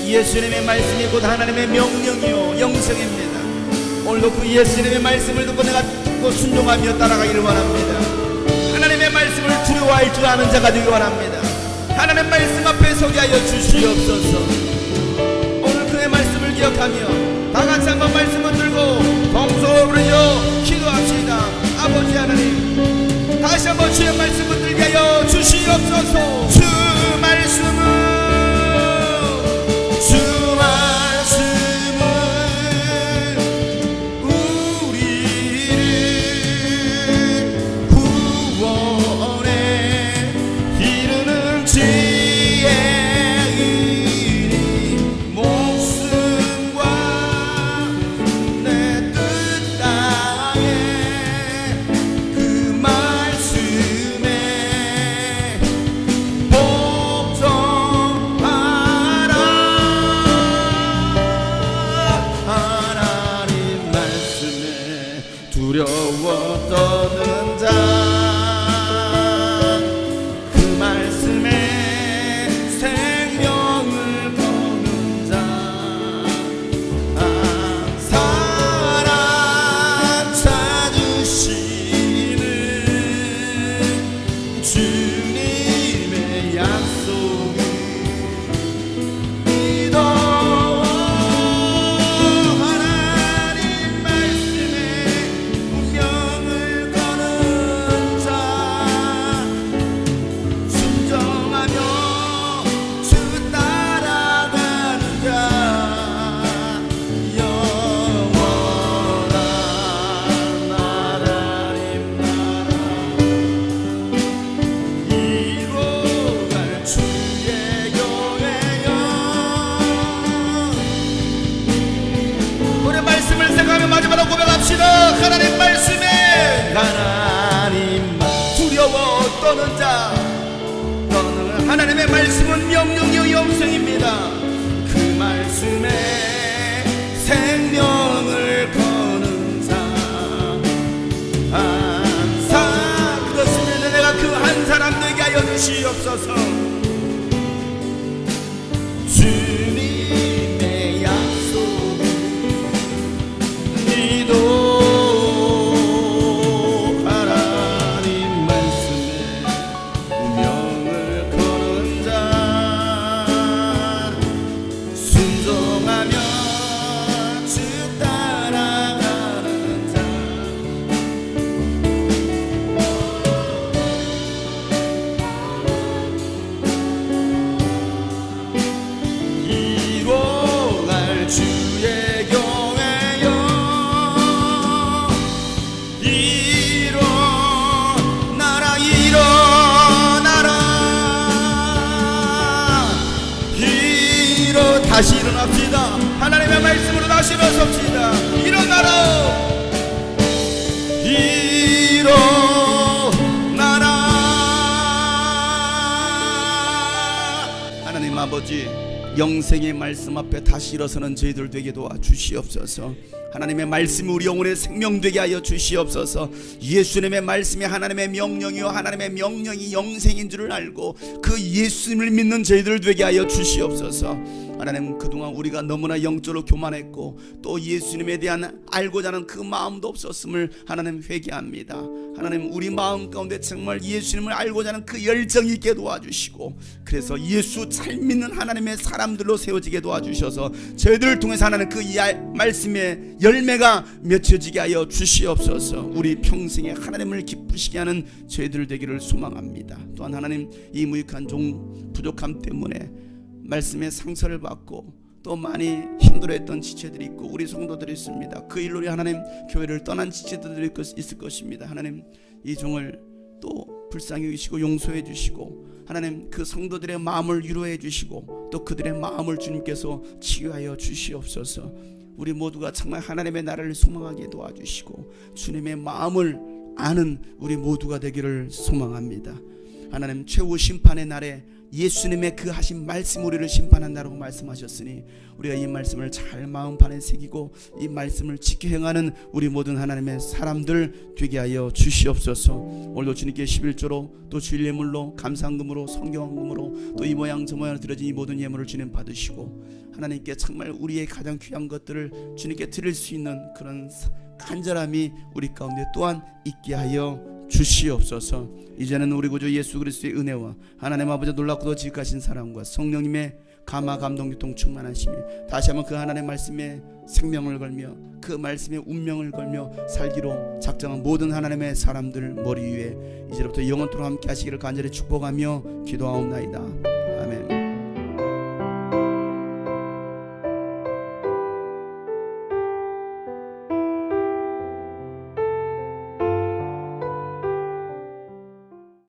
Speaker 1: 예수님의 말씀이 곧 하나님의 명령이요 영생입니다. 오늘도 그 예수님의 말씀을 듣고 내가 듣고 순종하며 따라가기를 원합니다. 하나님의 말씀을 두려워할 줄 아는 자가 되기 원합니다. 하나님 말씀 앞에 서게 하여 주시옵소서. 오늘 그의 말씀을 기억하며 다같이 한번 말씀을 들고 동성으로 부르짖어 기도합시다. 아버지 하나님, 다시 한번 주의 말씀을 들게 하여 주시옵소서. 주 말씀은 두려워 떠는 자, 그 말씀에 생명을 거는 자, 항상 찾으시는 주님의 약속을 믿어. 마지막으로 고백합시다. 하나님 말씀에 하나님 두려워 떠는 자, 떠는 하나님의 말씀은 명령이요 영생입니다. 그 말씀에 생명을 거는 자, 항상 그렇습니다. 내가 그 한 사람 되게 하여 주시옵소서. 주님의 약속을 하나님 말씀에 운명을 거는 자, 순종하며 주 따라가는 자, 이루어갈 주의 다시 일어납시다. 하나님의 말씀으로 다시 일어섭시다. 일어나라, 일어나라. 하나님 아버지, 영생의 말씀 앞에 다시 일어서는 저희들 되게 도와주시옵소서. 하나님의 말씀이 우리 영혼의 생명 되게 하여 주시옵소서. 예수님의 말씀이 하나님의 명령이요 하나님의 명령이 영생인 줄을 알고 그 예수님을 믿는 저희들 되게 하여 주시옵소서. 하나님, 그동안 우리가 너무나 영적으로 교만했고 또 예수님에 대한 알고자 하는 그 마음도 없었음을 하나님 회개합니다. 하나님, 우리 마음 가운데 정말 예수님을 알고자 하는 그 열정이 있게 도와주시고, 그래서 예수 잘 믿는 하나님의 사람들로 세워지게 도와주셔서 저희들을 통해서 하나님 그 말씀의 열매가 맺혀지게 하여 주시옵소서. 우리 평생에 하나님을 기쁘시게 하는 저희들 되기를 소망합니다. 또한 하나님, 이 무익한 종 부족함 때문에 말씀의 상처를 받고 또 많이 힘들어했던 지체들이 있고 우리 성도들이 있습니다. 그 일로 하나님 교회를 떠난 지체들이 있을 것입니다. 하나님, 이 종을 또 불쌍히 여기시고 용서해 주시고 하나님 그 성도들의 마음을 위로해 주시고 또 그들의 마음을 주님께서 치유하여 주시옵소서. 우리 모두가 정말 하나님의 나라를 소망하게 도와주시고 주님의 마음을 아는 우리 모두가 되기를 소망합니다. 하나님 최후 심판의 날에 예수님의 그 하신 말씀 우리를 심판한다라고 말씀하셨으니 우리가 이 말씀을 잘 마음판에 새기고 이 말씀을 지켜 행하는 우리 모든 하나님의 사람들 되게 하여 주시옵소서. 오늘도 주님께 11조로 또 주일 예물로 감사금으로 성경금으로 또 이 모양 저 모양 드려진 이 모든 예물을 주님 받으시고 하나님께 정말 우리의 가장 귀한 것들을 주님께 드릴 수 있는 그런 간절함이 우리 가운데 또한 있게 하여 주시옵소서. 이제는 우리 구주 예수 그리스도의 은혜와 하나님 아버지 놀랍고도 지극하신 사랑과 성령님의 감화 감동 교통 충만하심이 다시 한번 그 하나님의 말씀에 생명을 걸며 그 말씀에 운명을 걸며 살기로 작정한 모든 하나님의 사람들 머리 위에 이제부터 영원토록 함께 하시기를 간절히 축복하며 기도하옵나이다. 아멘.